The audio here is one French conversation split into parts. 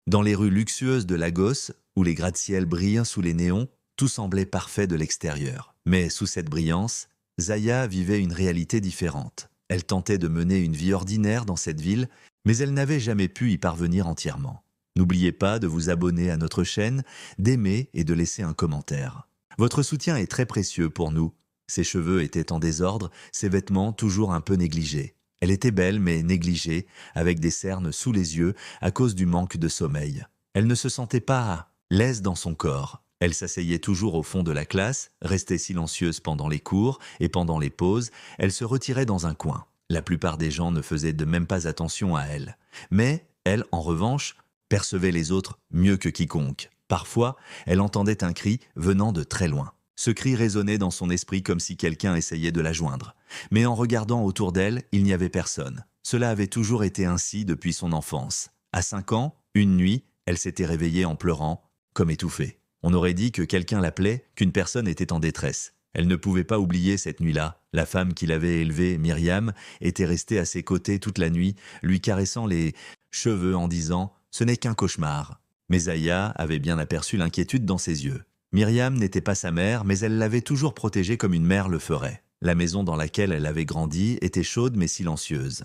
Dans les rues luxueuses de Lagos, où les gratte-ciel brillent sous les néons, tout semblait parfait de l'extérieur. Mais sous cette brillance, Zaya vivait une réalité différente. Elle tentait de mener une vie ordinaire dans cette ville, mais elle n'avait jamais pu y parvenir entièrement. N'oubliez pas de vous abonner à notre chaîne, d'aimer et de laisser un commentaire. Votre soutien est très précieux pour nous. Ses cheveux étaient en désordre, ses vêtements toujours un peu négligés. Elle était belle mais négligée, avec des cernes sous les yeux à cause du manque de sommeil. Elle ne se sentait pas l'aise dans son corps. Elle s'asseyait toujours au fond de la classe, restait silencieuse pendant les cours et pendant les pauses, elle se retirait dans un coin. La plupart des gens ne faisaient de même pas attention à elle. Mais elle, en revanche, percevait les autres mieux que quiconque. Parfois, elle entendait un cri venant de très loin. Ce cri résonnait dans son esprit comme si quelqu'un essayait de la joindre. Mais en regardant autour d'elle, il n'y avait personne. Cela avait toujours été ainsi depuis son enfance. À 5 ans, une nuit, elle s'était réveillée en pleurant, comme étouffée. On aurait dit que quelqu'un l'appelait, qu'une personne était en détresse. Elle ne pouvait pas oublier cette nuit-là. La femme qui l'avait élevée, Myriam, était restée à ses côtés toute la nuit, lui caressant les cheveux en disant « Ce n'est qu'un cauchemar ». Mais Zaya avait bien aperçu l'inquiétude dans ses yeux. Myriam n'était pas sa mère, mais elle l'avait toujours protégée comme une mère le ferait. La maison dans laquelle elle avait grandi était chaude mais silencieuse.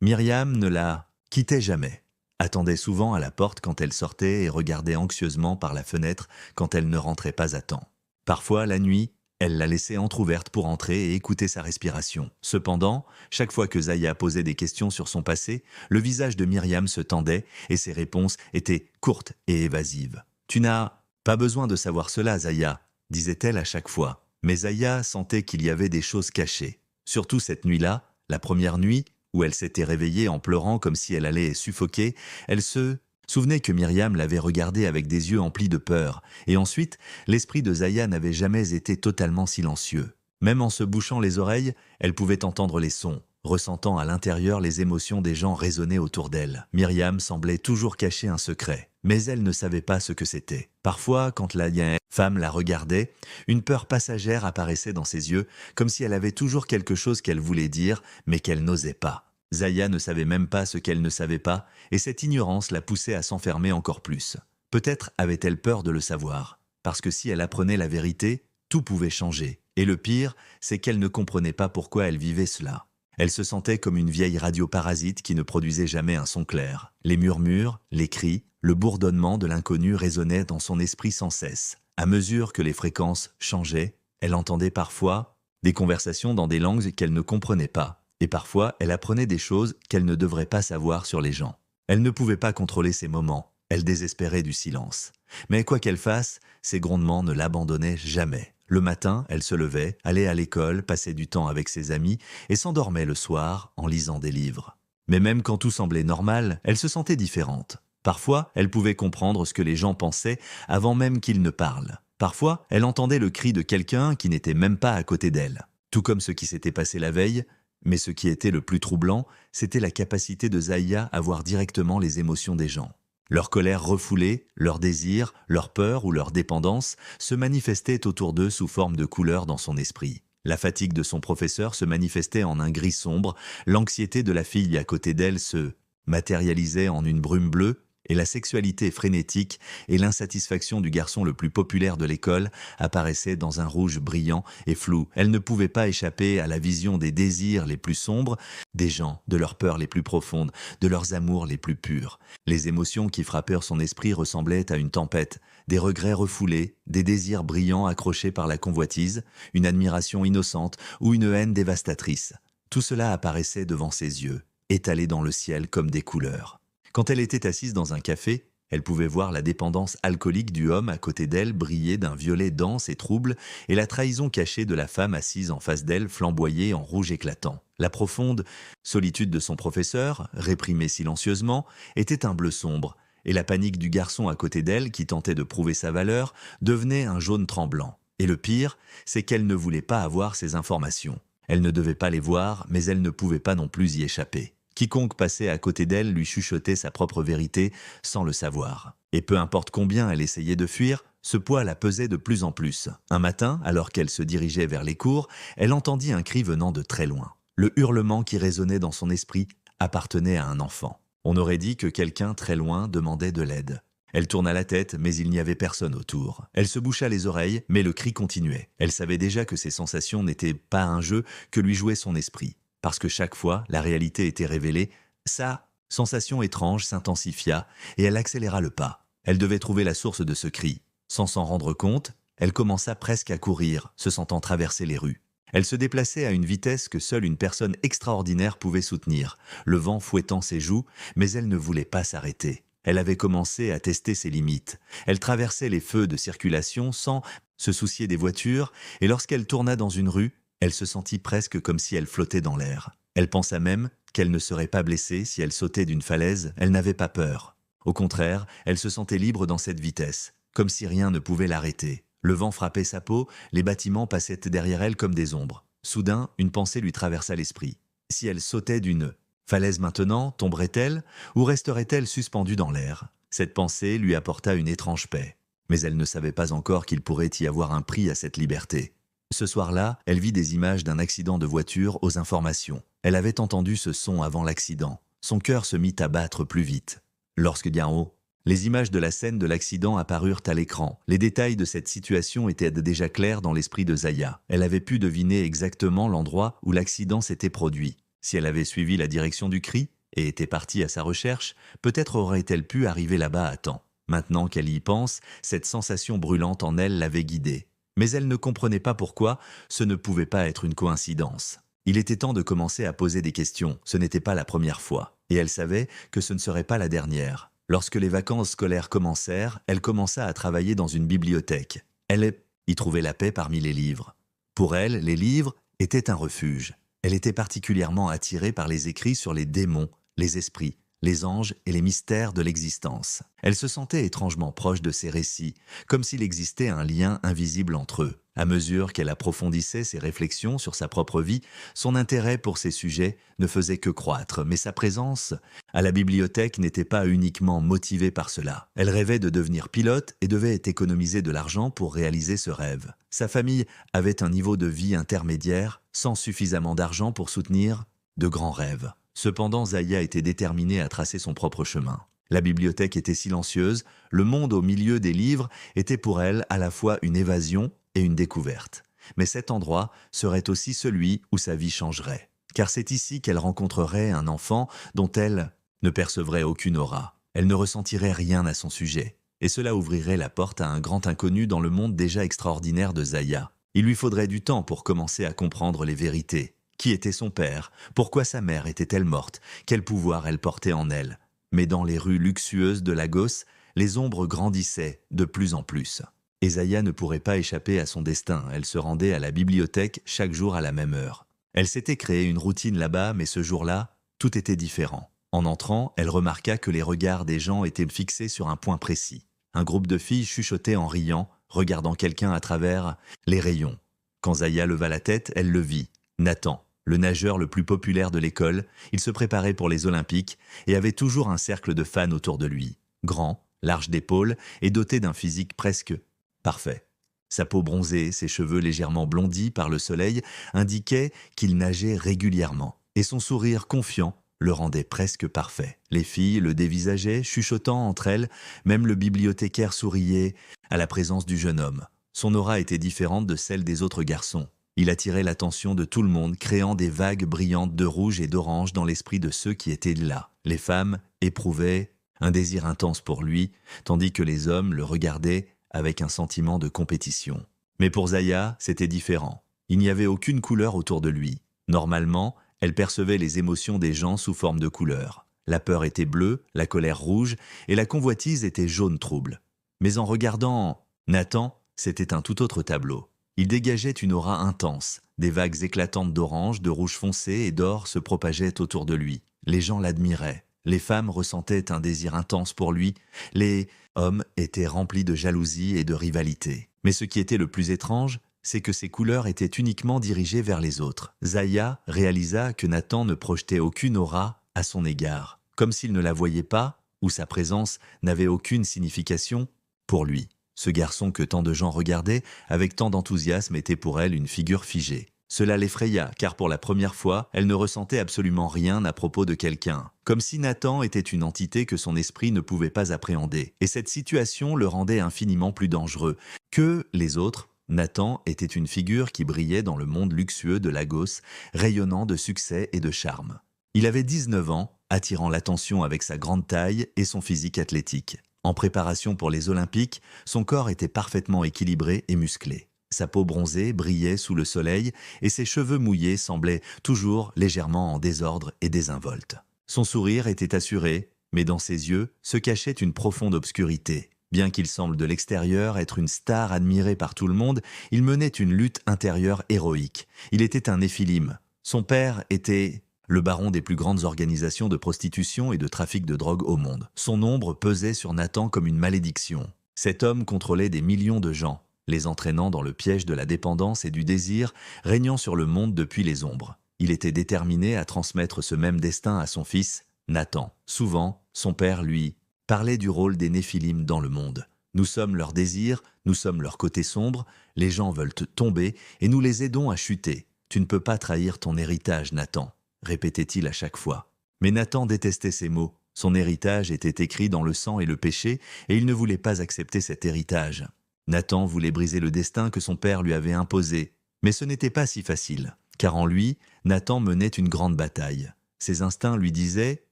Myriam ne la quittait jamais, attendait souvent à la porte quand elle sortait et regardait anxieusement par la fenêtre quand elle ne rentrait pas à temps. Parfois, la nuit, elle la laissait entr'ouverte pour entrer et écouter sa respiration. Cependant, chaque fois que Zaya posait des questions sur son passé, le visage de Myriam se tendait et ses réponses étaient courtes et évasives. « Tu n'as pas besoin de savoir cela, Zaya », disait-elle à chaque fois. Mais Zaya sentait qu'il y avait des choses cachées. Surtout cette nuit-là, la première nuit, où elle s'était réveillée en pleurant comme si elle allait suffoquer, elle se souvenait que Myriam l'avait regardée avec des yeux emplis de peur. Et ensuite, l'esprit de Zaya n'avait jamais été totalement silencieux. Même en se bouchant les oreilles, elle pouvait entendre les sons, ressentant à l'intérieur les émotions des gens résonner autour d'elle. Myriam semblait toujours cacher un secret, mais elle ne savait pas ce que c'était. Parfois, quand la femme la regardait, une peur passagère apparaissait dans ses yeux, comme si elle avait toujours quelque chose qu'elle voulait dire, mais qu'elle n'osait pas. Zaya ne savait même pas ce qu'elle ne savait pas, et cette ignorance la poussait à s'enfermer encore plus. Peut-être avait-elle peur de le savoir, parce que si elle apprenait la vérité, tout pouvait changer. Et le pire, c'est qu'elle ne comprenait pas pourquoi elle vivait cela. Elle se sentait comme une vieille radioparasite qui ne produisait jamais un son clair. Les murmures, les cris, le bourdonnement de l'inconnu résonnaient dans son esprit sans cesse. À mesure que les fréquences changeaient, elle entendait parfois des conversations dans des langues qu'elle ne comprenait pas. Et parfois, elle apprenait des choses qu'elle ne devrait pas savoir sur les gens. Elle ne pouvait pas contrôler ces moments. Elle désespérait du silence. Mais quoi qu'elle fasse, ses grondements ne l'abandonnaient jamais. Le matin, elle se levait, allait à l'école, passait du temps avec ses amis et s'endormait le soir en lisant des livres. Mais même quand tout semblait normal, elle se sentait différente. Parfois, elle pouvait comprendre ce que les gens pensaient avant même qu'ils ne parlent. Parfois, elle entendait le cri de quelqu'un qui n'était même pas à côté d'elle. Tout comme ce qui s'était passé la veille, mais ce qui était le plus troublant, c'était la capacité de Zaya à voir directement les émotions des gens. Leur colère refoulée, leur désir, leur peur ou leur dépendance se manifestaient autour d'eux sous forme de couleurs dans son esprit. La fatigue de son professeur se manifestait en un gris sombre, l'anxiété de la fille à côté d'elle se matérialisait en une brume bleue, et la sexualité frénétique et l'insatisfaction du garçon le plus populaire de l'école apparaissaient dans un rouge brillant et flou. Elle ne pouvait pas échapper à la vision des désirs les plus sombres, des gens, de leurs peurs les plus profondes, de leurs amours les plus purs. Les émotions qui frappèrent son esprit ressemblaient à une tempête, des regrets refoulés, des désirs brillants accrochés par la convoitise, une admiration innocente ou une haine dévastatrice. Tout cela apparaissait devant ses yeux, étalé dans le ciel comme des couleurs. Quand elle était assise dans un café, elle pouvait voir la dépendance alcoolique du homme à côté d'elle briller d'un violet dense et trouble et la trahison cachée de la femme assise en face d'elle flamboyer en rouge éclatant. La profonde solitude de son professeur, réprimée silencieusement, était un bleu sombre, et la panique du garçon à côté d'elle qui tentait de prouver sa valeur devenait un jaune tremblant. Et le pire, c'est qu'elle ne voulait pas avoir ces informations. Elle ne devait pas les voir, mais elle ne pouvait pas non plus y échapper. Quiconque passait à côté d'elle lui chuchotait sa propre vérité sans le savoir. Et peu importe combien elle essayait de fuir, ce poids la pesait de plus en plus. Un matin, alors qu'elle se dirigeait vers les cours, elle entendit un cri venant de très loin. Le hurlement qui résonnait dans son esprit appartenait à un enfant. On aurait dit que quelqu'un très loin demandait de l'aide. Elle tourna la tête, mais il n'y avait personne autour. Elle se boucha les oreilles, mais le cri continuait. Elle savait déjà que ses sensations n'étaient pas un jeu que lui jouait son esprit. Parce que chaque fois, la réalité était révélée, sa sensation étrange s'intensifia et elle accéléra le pas. Elle devait trouver la source de ce cri. Sans s'en rendre compte, elle commença presque à courir, se sentant traverser les rues. Elle se déplaçait à une vitesse que seule une personne extraordinaire pouvait soutenir, le vent fouettant ses joues, mais elle ne voulait pas s'arrêter. Elle avait commencé à tester ses limites. Elle traversait les feux de circulation sans se soucier des voitures, et lorsqu'elle tourna dans une rue, elle se sentit presque comme si elle flottait dans l'air. Elle pensa même qu'elle ne serait pas blessée si elle sautait d'une falaise, elle n'avait pas peur. Au contraire, elle se sentait libre dans cette vitesse, comme si rien ne pouvait l'arrêter. Le vent frappait sa peau, les bâtiments passaient derrière elle comme des ombres. Soudain, une pensée lui traversa l'esprit. Si elle sautait d'une falaise maintenant, tomberait-elle ou resterait-elle suspendue dans l'air? Cette pensée lui apporta une étrange paix. Mais elle ne savait pas encore qu'il pourrait y avoir un prix à cette liberté. Ce soir-là, elle vit des images d'un accident de voiture aux informations. Elle avait entendu ce son avant l'accident. Son cœur se mit à battre plus vite. Lorsque bien haut, les images de la scène de l'accident apparurent à l'écran. Les détails de cette situation étaient déjà clairs dans l'esprit de Zaya. Elle avait pu deviner exactement l'endroit où l'accident s'était produit. Si elle avait suivi la direction du cri et était partie à sa recherche, peut-être aurait-elle pu arriver là-bas à temps. Maintenant qu'elle y pense, cette sensation brûlante en elle l'avait guidée. Mais elle ne comprenait pas pourquoi ce ne pouvait pas être une coïncidence. Il était temps de commencer à poser des questions. Ce n'était pas la première fois. Et elle savait que ce ne serait pas la dernière. Lorsque les vacances scolaires commencèrent, elle commença à travailler dans une bibliothèque. Elle y trouvait la paix parmi les livres. Pour elle, les livres étaient un refuge. Elle était particulièrement attirée par les écrits sur les démons, les esprits, les anges et les mystères de l'existence. Elle se sentait étrangement proche de ces récits, comme s'il existait un lien invisible entre eux. À mesure qu'elle approfondissait ses réflexions sur sa propre vie, son intérêt pour ces sujets ne faisait que croître, mais sa présence à la bibliothèque n'était pas uniquement motivée par cela. Elle rêvait de devenir pilote et devait économiser de l'argent pour réaliser ce rêve. Sa famille avait un niveau de vie intermédiaire, sans suffisamment d'argent pour soutenir de grands rêves. Cependant, Zaya était déterminée à tracer son propre chemin. La bibliothèque était silencieuse, le monde au milieu des livres était pour elle à la fois une évasion et une découverte. Mais cet endroit serait aussi celui où sa vie changerait. Car c'est ici qu'elle rencontrerait un enfant dont elle ne percevrait aucune aura. Elle ne ressentirait rien à son sujet. Et cela ouvrirait la porte à un grand inconnu dans le monde déjà extraordinaire de Zaya. Il lui faudrait du temps pour commencer à comprendre les vérités. Qui était son père? Pourquoi sa mère était-elle morte? Quel pouvoir elle portait en elle? Mais dans les rues luxueuses de Lagos, les ombres grandissaient de plus en plus. Et Zaya ne pourrait pas échapper à son destin. Elle se rendait à la bibliothèque chaque jour à la même heure. Elle s'était créé une routine là-bas, mais ce jour-là, tout était différent. En entrant, elle remarqua que les regards des gens étaient fixés sur un point précis. Un groupe de filles chuchotait en riant, regardant quelqu'un à travers les rayons. Quand Zaya leva la tête, elle le vit. Nathan, le nageur le plus populaire de l'école, il se préparait pour les Olympiques et avait toujours un cercle de fans autour de lui. Grand, large d'épaules et doté d'un physique presque parfait. Sa peau bronzée, ses cheveux légèrement blondis par le soleil indiquaient qu'il nageait régulièrement. Et son sourire confiant le rendait presque parfait. Les filles le dévisageaient, chuchotant entre elles, même le bibliothécaire souriait à la présence du jeune homme. Son aura était différente de celle des autres garçons. Il attirait l'attention de tout le monde, créant des vagues brillantes de rouge et d'orange dans l'esprit de ceux qui étaient là. Les femmes éprouvaient un désir intense pour lui, tandis que les hommes le regardaient avec un sentiment de compétition. Mais pour Zaya, c'était différent. Il n'y avait aucune couleur autour de lui. Normalement, elle percevait les émotions des gens sous forme de couleurs. La peur était bleue, la colère rouge, et la convoitise était jaune trouble. Mais en regardant Nathan, c'était un tout autre tableau. Il dégageait une aura intense. Des vagues éclatantes d'orange, de rouge foncé et d'or se propageaient autour de lui. Les gens l'admiraient. Les femmes ressentaient un désir intense pour lui. Les hommes étaient remplis de jalousie et de rivalité. Mais ce qui était le plus étrange, c'est que ses couleurs étaient uniquement dirigées vers les autres. Zaya réalisa que Nathan ne projetait aucune aura à son égard, comme s'il ne la voyait pas ou sa présence n'avait aucune signification pour lui. Ce garçon que tant de gens regardaient avec tant d'enthousiasme était pour elle une figure figée. Cela l'effraya, car pour la première fois, elle ne ressentait absolument rien à propos de quelqu'un. Comme si Nathan était une entité que son esprit ne pouvait pas appréhender. Et cette situation le rendait infiniment plus dangereux que les autres. Nathan était une figure qui brillait dans le monde luxueux de Lagos, rayonnant de succès et de charme. Il avait 19 ans, attirant l'attention avec sa grande taille et son physique athlétique. En préparation pour les Olympiques, son corps était parfaitement équilibré et musclé. Sa peau bronzée brillait sous le soleil et ses cheveux mouillés semblaient toujours légèrement en désordre et désinvoltes. Son sourire était assuré, mais dans ses yeux se cachait une profonde obscurité. Bien qu'il semble de l'extérieur être une star admirée par tout le monde, il menait une lutte intérieure héroïque. Il était un néphilim. Son père était le baron des plus grandes organisations de prostitution et de trafic de drogue au monde. Son ombre pesait sur Nathan comme une malédiction. Cet homme contrôlait des millions de gens, les entraînant dans le piège de la dépendance et du désir, régnant sur le monde depuis les ombres. Il était déterminé à transmettre ce même destin à son fils, Nathan. Souvent, son père, lui, parlait du rôle des néphilim dans le monde. Nous sommes leur désir, nous sommes leur côté sombre, les gens veulent te tomber et nous les aidons à chuter. Tu ne peux pas trahir ton héritage, Nathan, répétait-il à chaque fois. Mais Nathan détestait ces mots. Son héritage était écrit dans le sang et le péché, et il ne voulait pas accepter cet héritage. Nathan voulait briser le destin que son père lui avait imposé, mais ce n'était pas si facile, car en lui, Nathan menait une grande bataille. Ses instincts lui disaient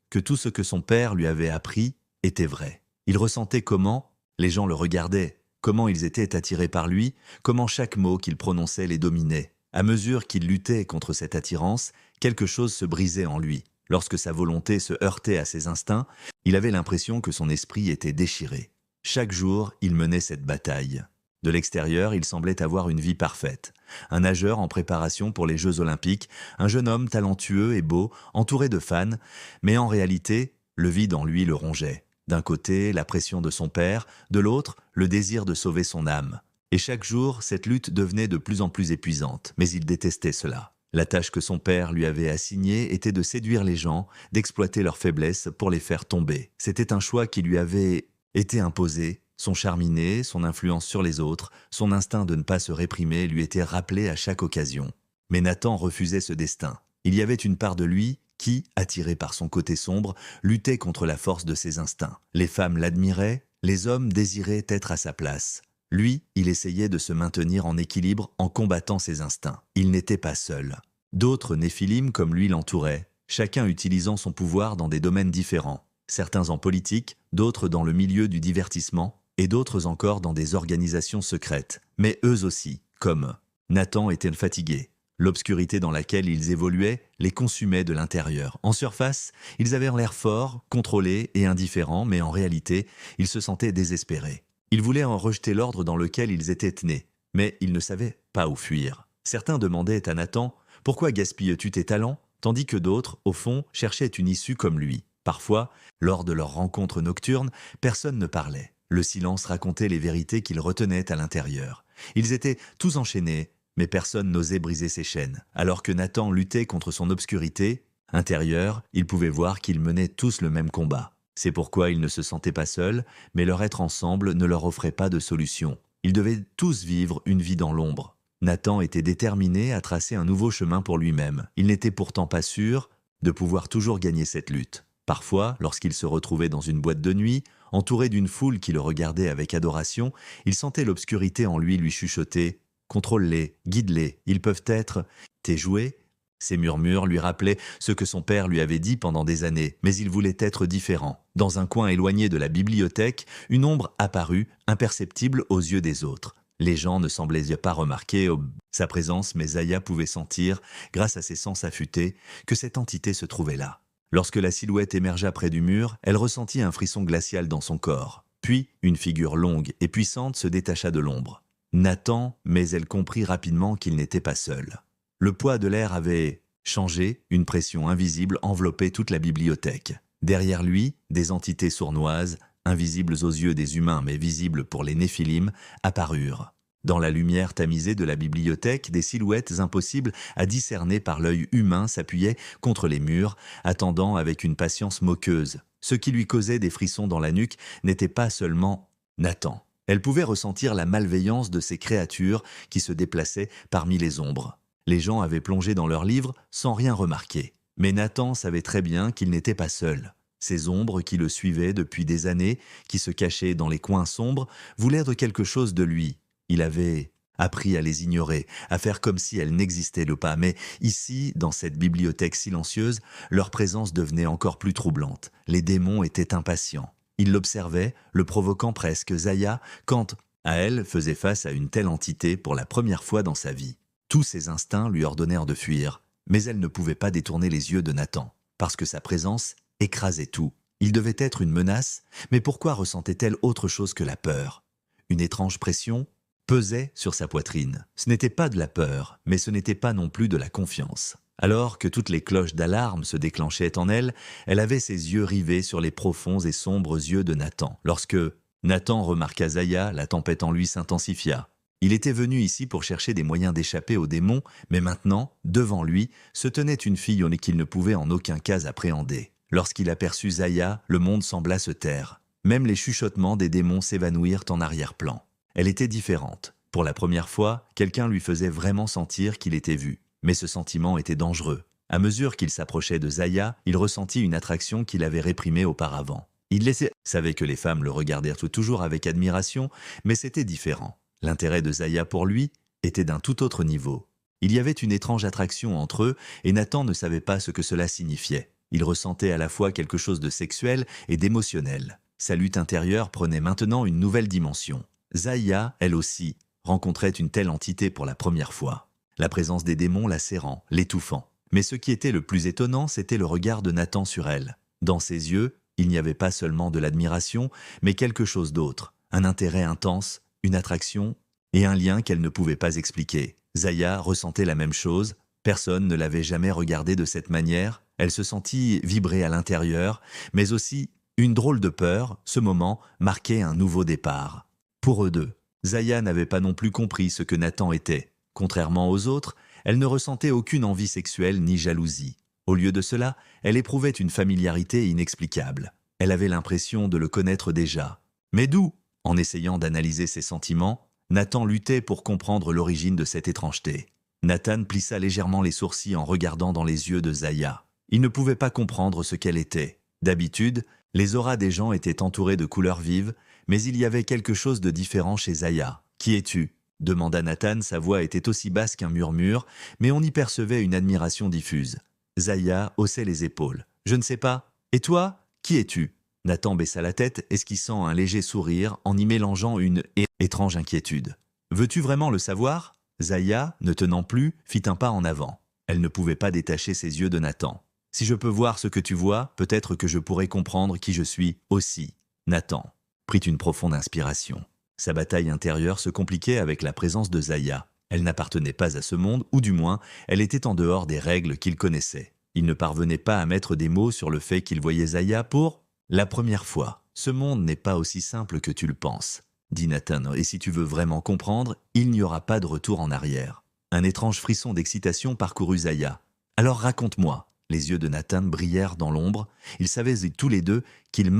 que tout ce que son père lui avait appris était vrai. Il ressentait comment les gens le regardaient, comment ils étaient attirés par lui, comment chaque mot qu'il prononçait les dominait. À mesure qu'il luttait contre cette attirance, quelque chose se brisait en lui. Lorsque sa volonté se heurtait à ses instincts, il avait l'impression que son esprit était déchiré. Chaque jour, il menait cette bataille. De l'extérieur, il semblait avoir une vie parfaite. Un nageur en préparation pour les Jeux Olympiques, un jeune homme talentueux et beau, entouré de fans, mais en réalité, le vide en lui le rongeait. D'un côté, la pression de son père, de l'autre, le désir de sauver son âme. Et chaque jour, cette lutte devenait de plus en plus épuisante, mais il détestait cela. La tâche que son père lui avait assignée était de séduire les gens, d'exploiter leurs faiblesses pour les faire tomber. C'était un choix qui lui avait été imposé. Son charme inné, son influence sur les autres, son instinct de ne pas se réprimer lui était rappelé à chaque occasion. Mais Nathan refusait ce destin. Il y avait une part de lui qui, attiré par son côté sombre, luttait contre la force de ses instincts. Les femmes l'admiraient, les hommes désiraient être à sa place. Lui, il essayait de se maintenir en équilibre en combattant ses instincts. Il n'était pas seul. D'autres néphilim comme lui l'entouraient, chacun utilisant son pouvoir dans des domaines différents. Certains en politique, d'autres dans le milieu du divertissement, et d'autres encore dans des organisations secrètes. Mais eux aussi, comme Nathan, étaient fatigués. L'obscurité dans laquelle ils évoluaient les consumait de l'intérieur. En surface, ils avaient l'air forts, contrôlés et indifférents, mais en réalité, ils se sentaient désespérés. Ils voulaient en rejeter l'ordre dans lequel ils étaient nés, mais ils ne savaient pas où fuir. Certains demandaient à Nathan « Pourquoi gaspilles-tu tes talents ?» tandis que d'autres, au fond, cherchaient une issue comme lui. Parfois, lors de leurs rencontres nocturnes, personne ne parlait. Le silence racontait les vérités qu'ils retenaient à l'intérieur. Ils étaient tous enchaînés, mais personne n'osait briser ses chaînes. Alors que Nathan luttait contre son obscurité intérieure, il pouvait voir qu'ils menaient tous le même combat. C'est pourquoi ils ne se sentaient pas seuls, mais leur être ensemble ne leur offrait pas de solution. Ils devaient tous vivre une vie dans l'ombre. Nathan était déterminé à tracer un nouveau chemin pour lui-même. Il n'était pourtant pas sûr de pouvoir toujours gagner cette lutte. Parfois, lorsqu'il se retrouvait dans une boîte de nuit, entouré d'une foule qui le regardait avec adoration, il sentait l'obscurité en lui chuchoter « Contrôle-les, guide-les, ils peuvent être tes jouets ». Ces murmures lui rappelaient ce que son père lui avait dit pendant des années, mais il voulait être différent. Dans un coin éloigné de la bibliothèque, une ombre apparut, imperceptible aux yeux des autres. Les gens ne semblaient pas remarquer sa présence, mais Zaya pouvait sentir, grâce à ses sens affûtés, que cette entité se trouvait là. Lorsque la silhouette émergea près du mur, elle ressentit un frisson glacial dans son corps. Puis, une figure longue et puissante se détacha de l'ombre. Nathan, mais elle comprit rapidement qu'il n'était pas seul. Le poids de l'air avait changé, une pression invisible enveloppait toute la bibliothèque. Derrière lui, des entités sournoises, invisibles aux yeux des humains mais visibles pour les néphilim, apparurent. Dans la lumière tamisée de la bibliothèque, des silhouettes impossibles à discerner par l'œil humain s'appuyaient contre les murs, attendant avec une patience moqueuse. Ce qui lui causait des frissons dans la nuque n'était pas seulement Nathan. Elle pouvait ressentir la malveillance de ces créatures qui se déplaçaient parmi les ombres. Les gens avaient plongé dans leurs livres sans rien remarquer. Mais Nathan savait très bien qu'il n'était pas seul. Ces ombres qui le suivaient depuis des années, qui se cachaient dans les coins sombres, voulaient de quelque chose de lui. Il avait appris à les ignorer, à faire comme si elles n'existaient pas. Mais ici, dans cette bibliothèque silencieuse, leur présence devenait encore plus troublante. Les démons étaient impatients. Ils l'observaient, le provoquant presque. Zaya, quand à elle faisait face à une telle entité pour la première fois dans sa vie. Tous ses instincts lui ordonnèrent de fuir, mais elle ne pouvait pas détourner les yeux de Nathan, parce que sa présence écrasait tout. Il devait être une menace, mais pourquoi ressentait-elle autre chose que la peur? Une étrange pression pesait sur sa poitrine. Ce n'était pas de la peur, mais ce n'était pas non plus de la confiance. Alors que toutes les cloches d'alarme se déclenchaient en elle, elle avait ses yeux rivés sur les profonds et sombres yeux de Nathan. Lorsque Nathan remarqua Zaya, la tempête en lui s'intensifia. Il était venu ici pour chercher des moyens d'échapper aux démons, mais maintenant, devant lui, se tenait une fille qu'il ne pouvait en aucun cas appréhender. Lorsqu'il aperçut Zaya, le monde sembla se taire. Même les chuchotements des démons s'évanouirent en arrière-plan. Elle était différente. Pour la première fois, quelqu'un lui faisait vraiment sentir qu'il était vu. Mais ce sentiment était dangereux. À mesure qu'il s'approchait de Zaya, il ressentit une attraction qu'il avait réprimée auparavant. Il savait que les femmes le regardèrent toujours avec admiration, mais c'était différent. L'intérêt de Zaya pour lui était d'un tout autre niveau. Il y avait une étrange attraction entre eux et Nathan ne savait pas ce que cela signifiait. Il ressentait à la fois quelque chose de sexuel et d'émotionnel. Sa lutte intérieure prenait maintenant une nouvelle dimension. Zaya, elle aussi, rencontrait une telle entité pour la première fois. La présence des démons la serrant, l'étouffant. Mais ce qui était le plus étonnant, c'était le regard de Nathan sur elle. Dans ses yeux, il n'y avait pas seulement de l'admiration, mais quelque chose d'autre, un intérêt intense, une attraction et un lien qu'elle ne pouvait pas expliquer. Zaya ressentait la même chose, personne ne l'avait jamais regardée de cette manière, elle se sentit vibrer à l'intérieur, mais aussi une drôle de peur, ce moment marquait un nouveau départ. Pour eux deux, Zaya n'avait pas non plus compris ce que Nathan était. Contrairement aux autres, elle ne ressentait aucune envie sexuelle ni jalousie. Au lieu de cela, elle éprouvait une familiarité inexplicable. Elle avait l'impression de le connaître déjà. Mais d'où? En essayant d'analyser ses sentiments, Nathan luttait pour comprendre l'origine de cette étrangeté. Nathan plissa légèrement les sourcils en regardant dans les yeux de Zaya. Il ne pouvait pas comprendre ce qu'elle était. D'habitude, les auras des gens étaient entourées de couleurs vives, mais il y avait quelque chose de différent chez Zaya. « Qui es-tu » demanda Nathan, sa voix était aussi basse qu'un murmure, mais on y percevait une admiration diffuse. Zaya haussait les épaules. « Je ne sais pas. Et toi, qui es-tu » Nathan baissa la tête, esquissant un léger sourire en y mélangeant une étrange inquiétude. « Veux-tu vraiment le savoir » Zaya, ne tenant plus, fit un pas en avant. Elle ne pouvait pas détacher ses yeux de Nathan. « Si je peux voir ce que tu vois, peut-être que je pourrai comprendre qui je suis aussi. » Nathan prit une profonde inspiration. Sa bataille intérieure se compliquait avec la présence de Zaya. Elle n'appartenait pas à ce monde, ou du moins, elle était en dehors des règles qu'il connaissait. Il ne parvenait pas à mettre des mots sur le fait qu'il voyait Zaya pour la première fois. « Ce monde n'est pas aussi simple que tu le penses, » dit Nathan, « et si tu veux vraiment comprendre, il n'y aura pas de retour en arrière. » Un étrange frisson d'excitation parcourut Zaya. « Alors raconte-moi. » Les yeux de Nathan brillèrent dans l'ombre. Ils savaient tous les deux qu'ils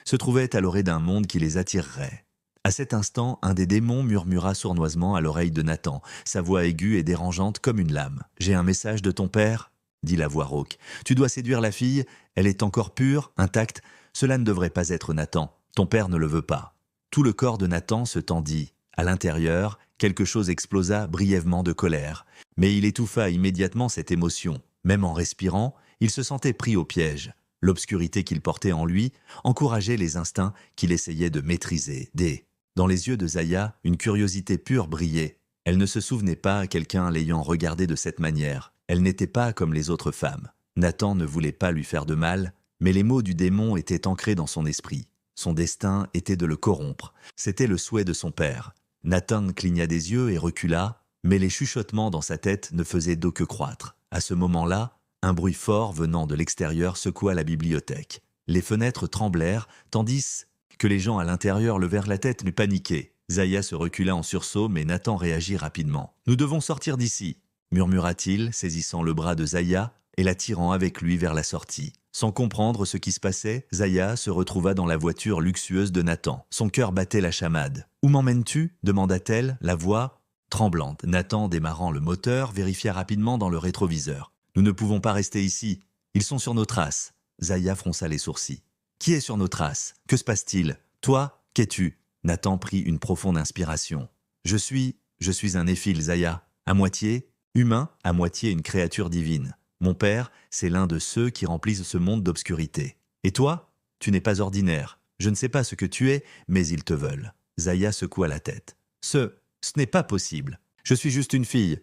se trouvaient à l'orée d'un monde qui les attirerait. À cet instant, un des démons murmura sournoisement à l'oreille de Nathan, sa voix aiguë et dérangeante comme une lame. « J'ai un message de ton père ?» dit la voix rauque. « Tu dois séduire la fille, elle est encore pure, intacte. Cela ne devrait pas être Nathan, ton père ne le veut pas. » Tout le corps de Nathan se tendit. À l'intérieur, quelque chose explosa brièvement de colère. Mais il étouffa immédiatement cette émotion. Même en respirant, il se sentait pris au piège. L'obscurité qu'il portait en lui encourageait les instincts qu'il essayait de maîtriser. Dans les yeux de Zaya, une curiosité pure brillait. Elle ne se souvenait pas à quelqu'un l'ayant regardée de cette manière. Elle n'était pas comme les autres femmes. Nathan ne voulait pas lui faire de mal, mais les mots du démon étaient ancrés dans son esprit. Son destin était de le corrompre. C'était le souhait de son père. Nathan cligna des yeux et recula, mais les chuchotements dans sa tête ne faisaient d'eau que croître. À ce moment-là, un bruit fort venant de l'extérieur secoua la bibliothèque. Les fenêtres tremblèrent, tandis que les gens à l'intérieur levèrent la tête paniqués. Zaya se recula en sursaut, mais Nathan réagit rapidement. « Nous devons sortir d'ici » murmura-t-il, saisissant le bras de Zaya et la tirant avec lui vers la sortie. Sans comprendre ce qui se passait, Zaya se retrouva dans la voiture luxueuse de Nathan. Son cœur battait la chamade. « Où m'emmènes-tu » demanda-t-elle, la voix Tremblante, Nathan, démarrant le moteur, vérifia rapidement dans le rétroviseur. « Nous ne pouvons pas rester ici. Ils sont sur nos traces. » Zaya fronça les sourcils. « Qui est sur nos traces? Que se passe-t-il? Toi, qu'es-tu » Nathan prit une profonde inspiration. « Je suis un néphile, Zaya. À moitié humain, à moitié une créature divine. Mon père, c'est l'un de ceux qui remplissent ce monde d'obscurité. Et toi? Tu n'es pas ordinaire. Je ne sais pas ce que tu es, mais ils te veulent. » Zaya secoua la tête. « Ce n'est pas possible. Je suis juste une fille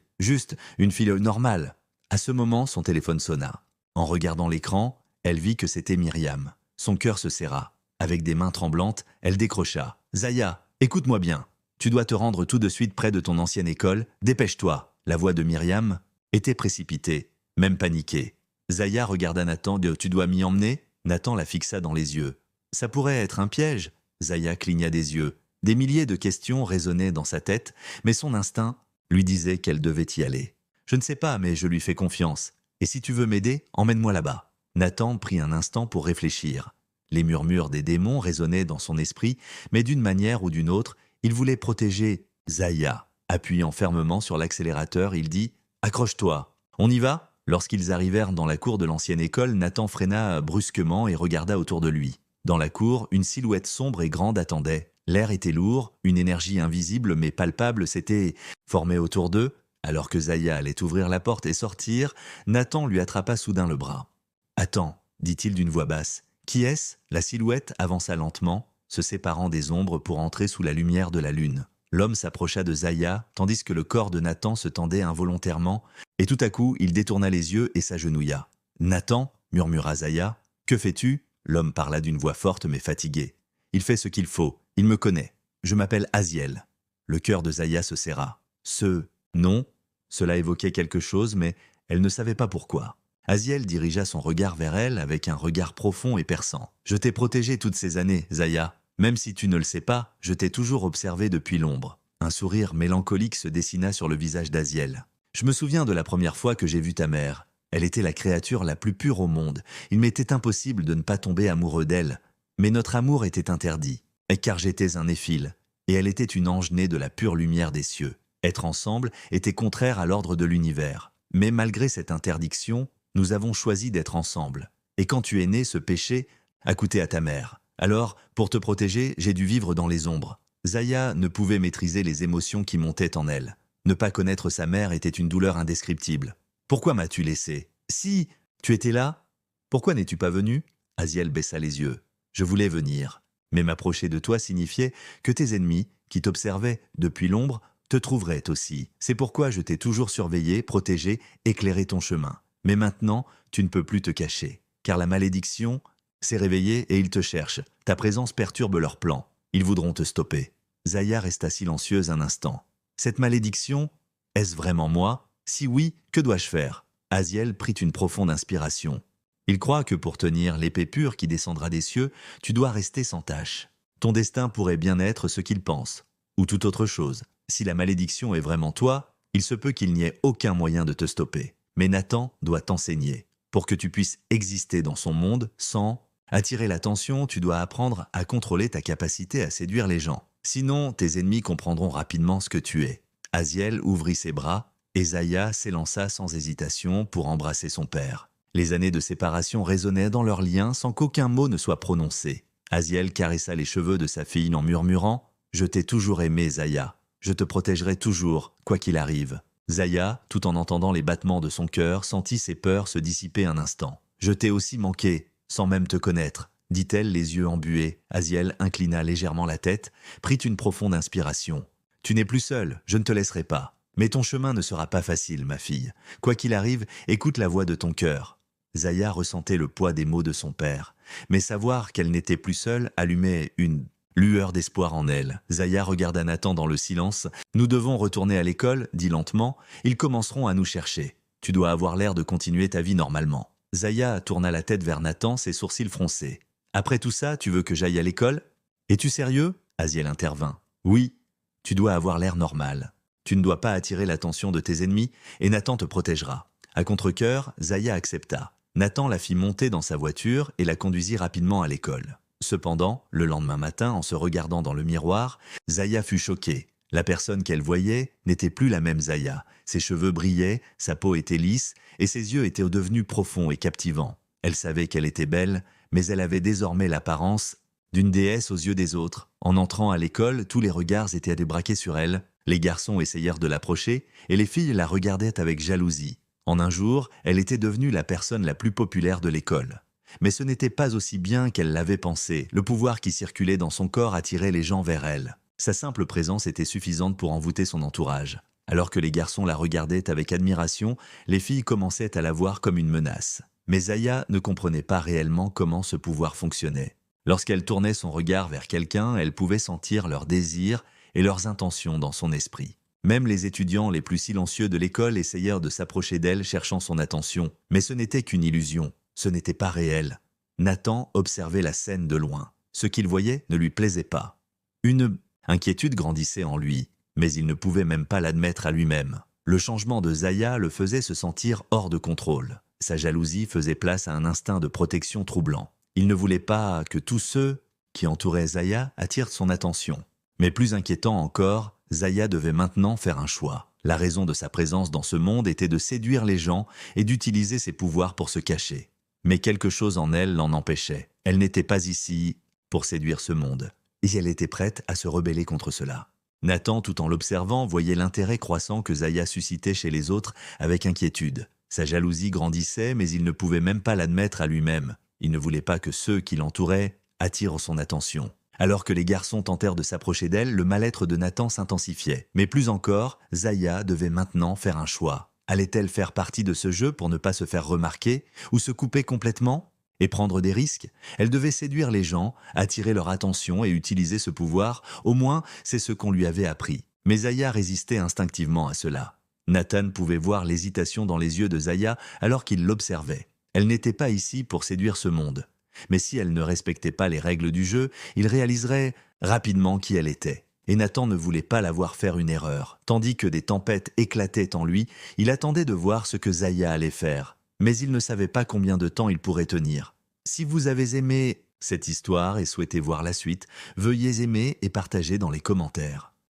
normale. » À ce moment, son téléphone sonna. En regardant l'écran, elle vit que c'était Myriam. Son cœur se serra. Avec des mains tremblantes, elle décrocha. « Zaya, écoute-moi bien. Tu dois te rendre tout de suite près de ton ancienne école. Dépêche-toi. » La voix de Myriam était précipitée, même paniquée. Zaya regarda Nathan. « Tu dois m'y emmener ?» Nathan la fixa dans les yeux. « Ça pourrait être un piège ?» Zaya cligna des yeux. Des milliers de questions résonnaient dans sa tête, mais son instinct lui disait qu'elle devait y aller. « Je ne sais pas, mais je lui fais confiance. Et si tu veux m'aider, emmène-moi là-bas. » Nathan prit un instant pour réfléchir. Les murmures des démons résonnaient dans son esprit, mais d'une manière ou d'une autre, il voulait protéger Zaya. Appuyant fermement sur l'accélérateur, il dit « Accroche-toi. On y va ?» Lorsqu'ils arrivèrent dans la cour de l'ancienne école, Nathan freina brusquement et regarda autour de lui. Dans la cour, une silhouette sombre et grande attendait. L'air était lourd, une énergie invisible mais palpable s'était formée autour d'eux. Alors que Zaya allait ouvrir la porte et sortir, Nathan lui attrapa soudain le bras. « Attends, » dit-il d'une voix basse. « Qui est-ce » La silhouette avança lentement, se séparant des ombres pour entrer sous la lumière de la lune. L'homme s'approcha de Zaya, tandis que le corps de Nathan se tendait involontairement, et tout à coup, il détourna les yeux et s'agenouilla. « Nathan » murmura Zaya. « Que fais-tu » L'homme parla d'une voix forte mais fatiguée. « Il fait ce qu'il faut. Il me connaît. Je m'appelle Aziel. » Le cœur de Zaya se serra. Ce nom, cela évoquait quelque chose, mais elle ne savait pas pourquoi. Aziel dirigea son regard vers elle avec un regard profond et perçant. « Je t'ai protégée toutes ces années, Zaya. Même si tu ne le sais pas, je t'ai toujours observé depuis l'ombre. » Un sourire mélancolique se dessina sur le visage d'Aziel. « Je me souviens de la première fois que j'ai vu ta mère. Elle était la créature la plus pure au monde. Il m'était impossible de ne pas tomber amoureux d'elle. Mais notre amour était interdit, car j'étais un néphile, et elle était une ange née de la pure lumière des cieux. Être ensemble était contraire à l'ordre de l'univers. Mais malgré cette interdiction, nous avons choisi d'être ensemble. Et quand tu es né, ce péché a coûté à ta mère. Alors, pour te protéger, j'ai dû vivre dans les ombres. » Zaya ne pouvait maîtriser les émotions qui montaient en elle. Ne pas connaître sa mère était une douleur indescriptible. « Pourquoi m'as-tu laissé ? Si tu étais là, pourquoi n'es-tu pas venu ?» Aziel baissa les yeux. « Je voulais venir. Mais m'approcher de toi signifiait que tes ennemis, qui t'observaient depuis l'ombre, te trouveraient aussi. C'est pourquoi je t'ai toujours surveillé, protégé, éclairé ton chemin. Mais maintenant, tu ne peux plus te cacher, car la malédiction s'est réveillée et ils te cherchent. Ta présence perturbe leurs plans. Ils voudront te stopper. » Zaya resta silencieuse un instant. « Cette malédiction, est-ce vraiment moi? Si oui, que dois-je faire ?» Aziel prit une profonde inspiration. « Il croit que pour tenir l'épée pure qui descendra des cieux, tu dois rester sans tache. Ton destin pourrait bien être ce qu'il pense, ou toute autre chose. Si la malédiction est vraiment toi, il se peut qu'il n'y ait aucun moyen de te stopper. Mais Nathan doit t'enseigner. Pour que tu puisses exister dans son monde sans attirer l'attention, tu dois apprendre à contrôler ta capacité à séduire les gens. Sinon, tes ennemis comprendront rapidement ce que tu es. » Aziel ouvrit ses bras, et Zaya s'élança sans hésitation pour embrasser son père. Les années de séparation résonnaient dans leurs liens sans qu'aucun mot ne soit prononcé. Aziel caressa les cheveux de sa fille en murmurant « Je t'ai toujours aimé, Zaya. Je te protégerai toujours, quoi qu'il arrive. » Zaya, tout en entendant les battements de son cœur, sentit ses peurs se dissiper un instant. « Je t'ai aussi manqué, sans même te connaître, » dit-elle les yeux embués. Aziel inclina légèrement la tête, prit une profonde inspiration. « Tu n'es plus seule, je ne te laisserai pas. Mais ton chemin ne sera pas facile, ma fille. Quoi qu'il arrive, écoute la voix de ton cœur. » Zaya ressentait le poids des mots de son père, mais savoir qu'elle n'était plus seule allumait une lueur d'espoir en elle. Zaya regarda Nathan dans le silence. « Nous devons retourner à l'école, dit lentement. Ils commenceront à nous chercher. Tu dois avoir l'air de continuer ta vie normalement. » Zaya tourna la tête vers Nathan, ses sourcils froncés. « Après tout ça, tu veux que j'aille à l'école ? » « Es-tu sérieux ?» Aziel intervint. « Oui, tu dois avoir l'air normal. Tu ne dois pas attirer l'attention de tes ennemis et Nathan te protégera. » À contre-cœur, Zaya accepta. Nathan la fit monter dans sa voiture et la conduisit rapidement à l'école. Cependant, le lendemain matin, en se regardant dans le miroir, Zaya fut choquée. La personne qu'elle voyait n'était plus la même Zaya. Ses cheveux brillaient, sa peau était lisse, et ses yeux étaient devenus profonds et captivants. Elle savait qu'elle était belle, mais elle avait désormais l'apparence d'une déesse aux yeux des autres. En entrant à l'école, tous les regards étaient débraqués sur elle. Les garçons essayèrent de l'approcher, et les filles la regardaient avec jalousie. En un jour, elle était devenue la personne la plus populaire de l'école. Mais ce n'était pas aussi bien qu'elle l'avait pensé. Le pouvoir qui circulait dans son corps attirait les gens vers elle. Sa simple présence était suffisante pour envoûter son entourage. Alors que les garçons la regardaient avec admiration, les filles commençaient à la voir comme une menace. Mais Zaya ne comprenait pas réellement comment ce pouvoir fonctionnait. Lorsqu'elle tournait son regard vers quelqu'un, elle pouvait sentir leurs désirs et leurs intentions dans son esprit. Même les étudiants les plus silencieux de l'école essayèrent de s'approcher d'elle cherchant son attention. Mais ce n'était qu'une illusion, ce n'était pas réel. Nathan observait la scène de loin. Ce qu'il voyait ne lui plaisait pas. Une inquiétude grandissait en lui, mais il ne pouvait même pas l'admettre à lui-même. Le changement de Zaya le faisait se sentir hors de contrôle. Sa jalousie faisait place à un instinct de protection troublant. Il ne voulait pas que tous ceux qui entouraient Zaya attirent son attention. Mais plus inquiétant encore, Zaya devait maintenant faire un choix. La raison de sa présence dans ce monde était de séduire les gens et d'utiliser ses pouvoirs pour se cacher. Mais quelque chose en elle l'en empêchait. Elle n'était pas ici pour séduire ce monde. Et elle était prête à se rebeller contre cela. Nathan, tout en l'observant, voyait l'intérêt croissant que Zaya suscitait chez les autres avec inquiétude. Sa jalousie grandissait, mais il ne pouvait même pas l'admettre à lui-même. Il ne voulait pas que ceux qui l'entouraient attirent son attention. Alors que les garçons tentèrent de s'approcher d'elle, le mal-être de Nathan s'intensifiait. Mais plus encore, Zaya devait maintenant faire un choix. Allait-elle faire partie de ce jeu pour ne pas se faire remarquer, ou se couper complètement et prendre des risques? Elle devait séduire les gens, attirer leur attention et utiliser ce pouvoir, au moins c'est ce qu'on lui avait appris. Mais Zaya résistait instinctivement à cela. Nathan pouvait voir l'hésitation dans les yeux de Zaya alors qu'il l'observait. Elle n'était pas ici pour séduire ce monde. Mais si elle ne respectait pas les règles du jeu, il réaliserait rapidement qui elle était. Et Nathan ne voulait pas la voir faire une erreur. Tandis que des tempêtes éclataient en lui, il attendait de voir ce que Zaya allait faire. Mais il ne savait pas combien de temps il pourrait tenir. Si vous avez aimé cette histoire et souhaitez voir la suite, veuillez aimer et partager dans les commentaires.